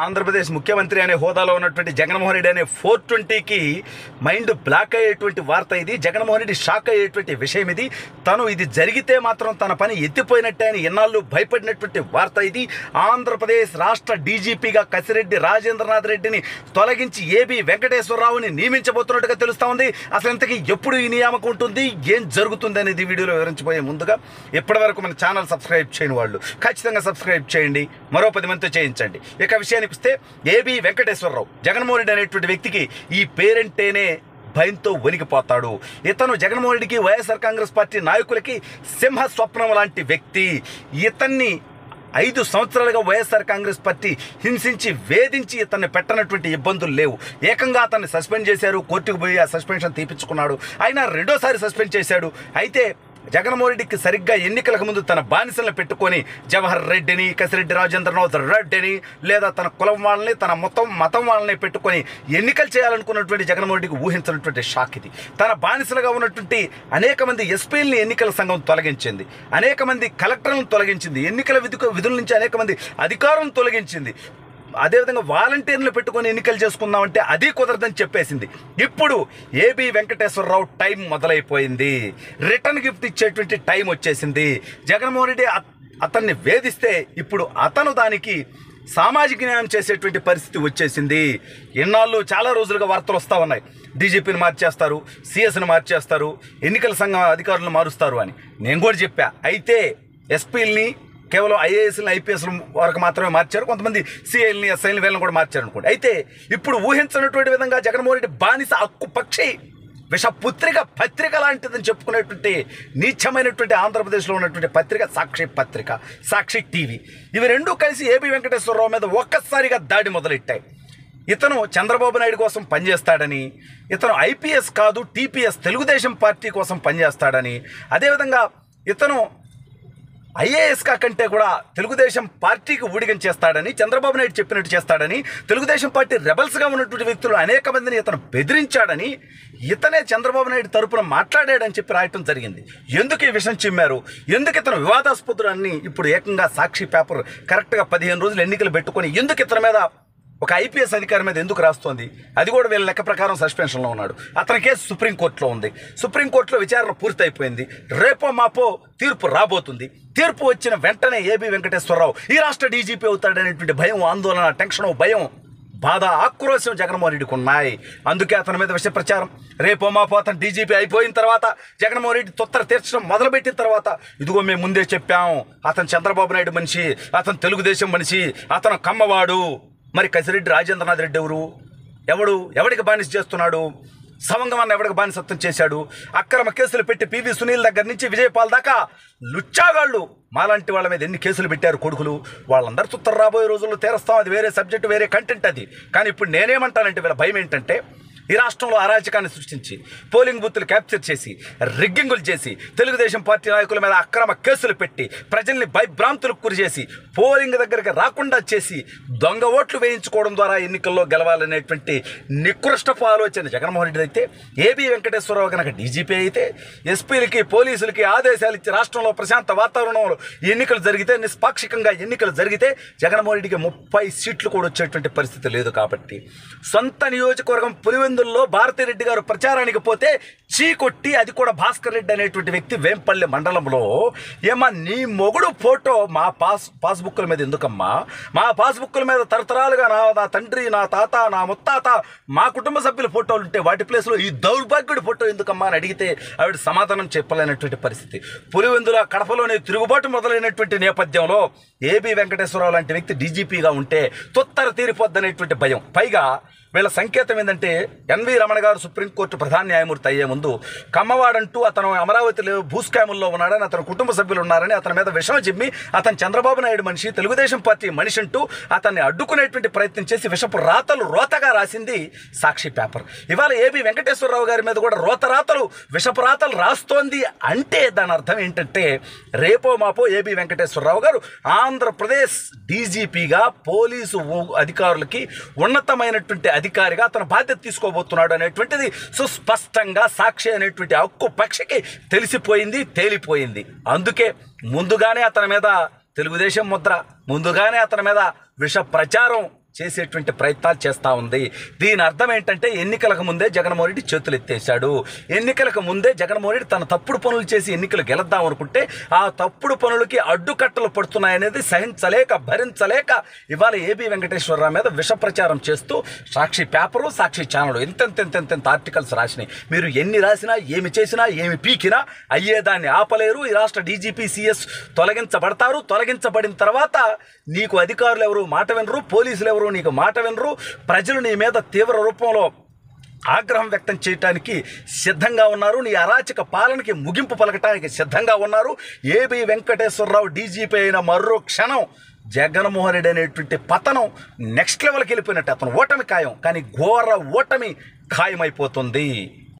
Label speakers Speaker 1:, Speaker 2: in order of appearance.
Speaker 1: ఆంధ్రప్రదేశ్ ముఖ్యమంత్రి అనే హోదాలో ఉన్నటువంటి జగన్మోహన్ రెడ్డి అనే 420కి మైండ్ బ్లాక్ అయ్యేటువంటి వార్త ఇది. జగన్మోహన్ రెడ్డి షాక్ అయ్యేటువంటి విషయం ఇది. తను ఇది జరిగితే మాత్రం తన పని ఎత్తిపోయినట్టే అని ఎన్నాళ్ళు భయపడినటువంటి వార్త ఇది. ఆంధ్రప్రదేశ్ రాష్ట్ర డీజీపీగా కసిరెడ్డి రాజేంద్రనాథ్ రెడ్డిని తొలగించి ఏబి వెంకటేశ్వరరావుని నియమించబోతున్నట్టుగా తెలుస్తా ఉంది. అసలు ఇంతకీ ఎప్పుడు ఈ నియామకం ఉంటుంది, ఏం జరుగుతుంది అనేది వీడియోలో వివరించబోయే ముందుగా ఇప్పటివరకు మన ఛానల్ సబ్స్క్రైబ్ చేయని వాళ్ళు ఖచ్చితంగా సబ్స్క్రైబ్ చేయండి, మరో 10 మందితో చేయించండి. ఇక విషయానికి వస్తే ఏబి వెంకటేశ్వరరావు జగన్మోహన్ రెడ్డి అనేటువంటి వ్యక్తికి ఈ పేరంటేనే భయంతో వణికిపోతాడు. ఇతను జగన్మోహన్ రెడ్డికి, వైఎస్ఆర్ కాంగ్రెస్ పార్టీ నాయకులకి సింహ స్వప్నం లాంటి వ్యక్తి. ఇతన్ని 5 సంవత్సరాలుగా వైఎస్ఆర్ కాంగ్రెస్ పార్టీ హింసించి వేధించి ఇతన్ని పెట్టనటువంటి ఇబ్బందులు లేవు. ఏకంగా అతన్ని సస్పెండ్ చేశారు, కోర్టుకు పోయి ఆ సస్పెన్షన్ తీపించుకున్నాడు. అయినా రెండోసారి సస్పెండ్ చేశాడు. అయితే జగన్మోహన్ రెడ్డికి సరిగ్గా ఎన్నికలకు ముందు తన బానిసలను పెట్టుకొని జవహర్ రెడ్డిని, కసిరెడ్డి రాజేంద్రనాథ్ రెడ్డిని, లేదా తన కులం వాళ్ళని, తన మతం వాళ్ళని పెట్టుకొని ఎన్నికలు చేయాలనుకున్నటువంటి జగన్మోహన్ రెడ్డికి ఊహించినటువంటి షాక్ ఇది. తన బానిసలుగా ఉన్నటువంటి అనేక మంది ఎస్పీలని ఎన్నికల సంఘం తొలగించింది, అనేక మంది కలెక్టర్లను తొలగించింది, ఎన్నికల విధుల నుంచి అనేక మంది అధికారులను తొలగించింది. అదేవిధంగా వాలంటీర్లు పెట్టుకొని ఎన్నికలు చేసుకుందామంటే అది కుదరదని చెప్పేసింది. ఇప్పుడు ఏబి వెంకటేశ్వరరావు టైం మొదలైపోయింది. రిటర్న్ గిఫ్ట్ ఇచ్చేటువంటి టైం వచ్చేసింది. జగన్మోహన్ రెడ్డి అతన్ని వేధిస్తే ఇప్పుడు అతను దానికి సామాజిక న్యాయం చేసేటువంటి పరిస్థితి వచ్చేసింది. ఎన్నాళ్ళు చాలా రోజులుగా వార్తలు వస్తూ ఉన్నాయి, డీజీపీని మార్చేస్తారు, సిఎస్ని మార్చేస్తారు, ఎన్నికల సంఘం అధికారులను మారుస్తారు అని. నేను కూడా చెప్పా. అయితే ఎస్పీలని కేవలం ఐఏఎస్ని, ఐపీఎస్ల వరకు మాత్రమే మార్చారు, కొంతమంది సిఐల్ని, ఎస్ఐల్ని, వీళ్ళని కూడా మార్చారు అనుకోండి. అయితే ఇప్పుడు ఊహించినటువంటి విధంగా జగన్మోహన్ రెడ్డి బానిస హక్కు పక్షి విషపుత్రిక పత్రిక లాంటిదని చెప్పుకునేటువంటి నీచమైనటువంటి ఆంధ్రప్రదేశ్లో ఉన్నటువంటి పత్రిక సాక్షి పత్రిక, సాక్షి టీవీ, ఇవి రెండూ కలిసి ఏబి వెంకటేశ్వరరావు మీద ఒక్కసారిగా దాడి మొదలెట్టాయి. ఇతను చంద్రబాబు నాయుడు కోసం పనిచేస్తాడని, ఇతను ఐపీఎస్ కాదు టీపీఎస్ తెలుగుదేశం పార్టీ కోసం పనిచేస్తాడని, అదేవిధంగా ఇతను ఐఏఎస్ కంటే కూడా తెలుగుదేశం పార్టీకి ఊడిగం చేస్తాడని, చంద్రబాబు నాయుడు చెప్పినట్టు చేస్తాడని, తెలుగుదేశం పార్టీ రెబల్స్గా ఉన్నటువంటి వ్యక్తులు అనేక మందిని ఇతను బెదిరించాడని, ఇతనే చంద్రబాబు నాయుడు తరపున మాట్లాడాడని చెప్పి రాయటం జరిగింది. ఎందుకు ఈ విషయం చిమ్మారు, ఎందుకు ఇతను వివాదాస్పదుడని ఇప్పుడు ఏకంగా సాక్షి పేపర్ కరెక్ట్గా 15 రోజులు ఎన్నికలు పెట్టుకొని ఎందుకు ఇతని మీద ఒక ఐపీఎస్ అధికారి మీద ఎందుకు రాస్తోంది? అది కూడా వీళ్ళ లెక్క ప్రకారం సస్పెన్షన్లో ఉన్నాడు. అతని కేసు సుప్రీంకోర్టులో ఉంది. సుప్రీంకోర్టులో విచారణ పూర్తయిపోయింది. రేపో మాపో తీర్పు రాబోతుంది. తీర్పు వచ్చిన వెంటనే ఏబి వెంకటేశ్వరరావు ఈ రాష్ట్ర డీజీపీ అవుతాడనేటువంటి భయం, ఆందోళన, టెన్షన్, భయం, బాధ, ఆక్రోశం జగన్మోహన్ రెడ్డికి ఉన్నాయి. అందుకే అతని మీద విష ప్రచారం. రేపో మాపో అతను డీజీపీ అయిపోయిన తర్వాత, జగన్మోహన్ రెడ్డి తొత్తర తీర్చడం మొదలుపెట్టిన తర్వాత, ఇదిగో మేము ముందే చెప్పాం, అతను చంద్రబాబు నాయుడు మనిషి, అతను తెలుగుదేశం మనిషి, అతను కమ్మవాడు. మరి కసిరెడ్డి రాజేంద్రనాథ్ రెడ్డి ఎవడికి బానిస చేస్తున్నాడు? సవంగం అన్న ఎవడికి బానిసత్వం చేశాడు? అక్రమ కేసులు పెట్టి పివి సునీల్ దగ్గర నుంచి విజయపాల్ దాకా లుచ్చాగాళ్ళు మాలాంటి వాళ్ళ మీద ఎన్ని కేసులు పెట్టారు కొడుకులు. వాళ్ళందరూ చుత్తర రాబోయే రోజుల్లో తీరుస్తాం. అది వేరే సబ్జెక్టు, వేరే కంటెంట్ అది. కానీ ఇప్పుడు నేనేమంటానంటే వీళ్ళ భయం ఏంటంటే, ఈ రాష్ట్రంలో అరాచకాన్ని సృష్టించి, పోలింగ్ బూత్లు క్యాప్చర్ చేసి, రిగ్గింగులు చేసి, తెలుగుదేశం పార్టీ నాయకుల మీద అక్రమ కేసులు పెట్టి, ప్రజల్ని భయభ్రాంతులకు గురి చేసి, పోలింగ్ దగ్గరికి రాకుండా చేసి, దొంగ ఓట్లు వేయించుకోవడం ద్వారా ఎన్నికల్లో గెలవాలనేటువంటి నికృష్టపు ఆలోచన జగన్మోహన్ రెడ్డి అయితే, ఏబి వెంకటేశ్వరరావు కనుక డీజీపీ అయితే, ఎస్పీలకి, పోలీసులకి ఆదేశాలు ఇచ్చి రాష్ట్రంలో ప్రశాంత వాతావరణంలో ఎన్నికలు జరిగితే, నిష్పాక్షికంగా ఎన్నికలు జరిగితే జగన్మోహన్ రెడ్డికి 30 సీట్లు కూడా వచ్చేటువంటి పరిస్థితి లేదు. కాబట్టి సొంత నియోజకవర్గం పులివెందుల్లో భారతిరెడ్డి గారు ప్రచారానికి పోతే చీకొట్టి, అది కూడా భాస్కర్ రెడ్డి అనేటువంటి వ్యక్తి వేంపల్లి మండలంలో, ఏమా నీ మొగుడు ఫోటో మా పాస్బుక్ల మీద ఎందుకమ్మా? మా పాస్బుక్ల మీద తరతరాలుగా నా తండ్రి, నా తాత, నా ముత్తాత, మా కుటుంబ సభ్యుల ఫోటోలు ఉంటే వాటి ప్లేస్లో ఈ దౌర్భాగ్యుడి ఫోటో ఎందుకమ్మా అని అడిగితే ఆవిడ సమాధానం చెప్పలేనటువంటి పరిస్థితి. పులివెందుల కడపలోనే తిరుగుబాటు మొదలైనటువంటి నేపథ్యంలో ఏబి వెంకటేశ్వరరావు లాంటి వ్యక్తి డీజీపీగా ఉంటే తొత్తర తీరిపోద్దనేటువంటి భయం. పైగా వీళ్ళ సంకేతం ఏంటంటే, ఎన్వి రమణ గారు సుప్రీంకోర్టు ప్రధాన న్యాయమూర్తి అయ్యే ముందు కమ్మవాడంటూ అతను అమరావతిలో భూస్కాముల్లో ఉన్నాడని, అతని కుటుంబ సభ్యులు ఉన్నారని అతని మీద విషం చిమ్మి, అతను చంద్రబాబు నాయుడు మనిషి, తెలుగుదేశం పార్టీ మనిషి అంటూ అతన్ని అడ్డుకునేటువంటి ప్రయత్నం చేసి విషపు రాతలు రోతగా రాసింది సాక్షి పేపర్. ఇవాళ ఏబి వెంకటేశ్వరరావు గారి మీద కూడా విషపు రాతలు రాస్తోంది అంటే దాని అర్థం ఏంటంటే, రేపో మాపో ఏబి వెంకటేశ్వరరావు గారు ఆంధ్రప్రదేశ్ డీజీపీగా పోలీసు అధికారులకి ఉన్నతమైనటువంటి అధికారిగా అతను బాధ్యత తీసుకోబోతున్నాడు అనేటువంటిది సుస్పష్టంగా సాక్షి అనేటువంటి హక్కు పక్షికి తెలిసిపోయింది, తేలిపోయింది. అందుకే ముందుగానే అతని మీద తెలుగుదేశం ముద్ర, ముందుగానే అతని మీద విష ప్రచారం చేసేటువంటి ప్రయత్నాలు చేస్తూ ఉంది. దీని అర్థం ఏంటంటే ఎన్నికలకు ముందే జగన్మోహన్ రెడ్డి చేతులు ఎత్తేశాడు. ఎన్నికలకు ముందే జగన్మోహన్ రెడ్డి తన తప్పుడు పనులు చేసి ఎన్నికలు గెలుద్దాం అనుకుంటే ఆ తప్పుడు పనులకి అడ్డుకట్టలు పడుతున్నాయనేది సహించలేక భరించలేక ఇవాళ ఏబి వెంకటేశ్వరరావు మీద విష ప్రచారం చేస్తూ సాక్షి పేపరు, సాక్షి ఛానల్ ఎంతెంత ఆర్టికల్స్ రాసినాయి. మీరు ఎన్ని రాసినా, ఏమి చేసినా, ఏమి పీకినా అయ్యేదాన్ని ఆపలేరు. ఈ రాష్ట్ర డీజీపీ, సిఎస్ తొలగించబడతారు. తొలగించబడిన తర్వాత నీకు అధికారులు ఎవరు మాట వినరు, పోలీసులు ఎవరు నీకు మాట వినరు. ప్రజలు నీ మీద తీవ్ర రూపంలో ఆగ్రహం వ్యక్తం చేయడానికి సిద్ధంగా ఉన్నారు. నీ అరాచక పాలనకి ముగింపు పలకటానికి సిద్ధంగా ఉన్నారు. ఏబి వెంకటేశ్వరరావు డీజీపీ అయిన మరో క్షణం జగన్మోహన్ రెడ్డి అనేటువంటి పతనం నెక్స్ట్ లెవెల్కి వెళ్ళిపోయినట్టు. అతను ఓటమి ఖాయం, కానీ ఘోర ఓటమి ఖాయమైపోతుంది.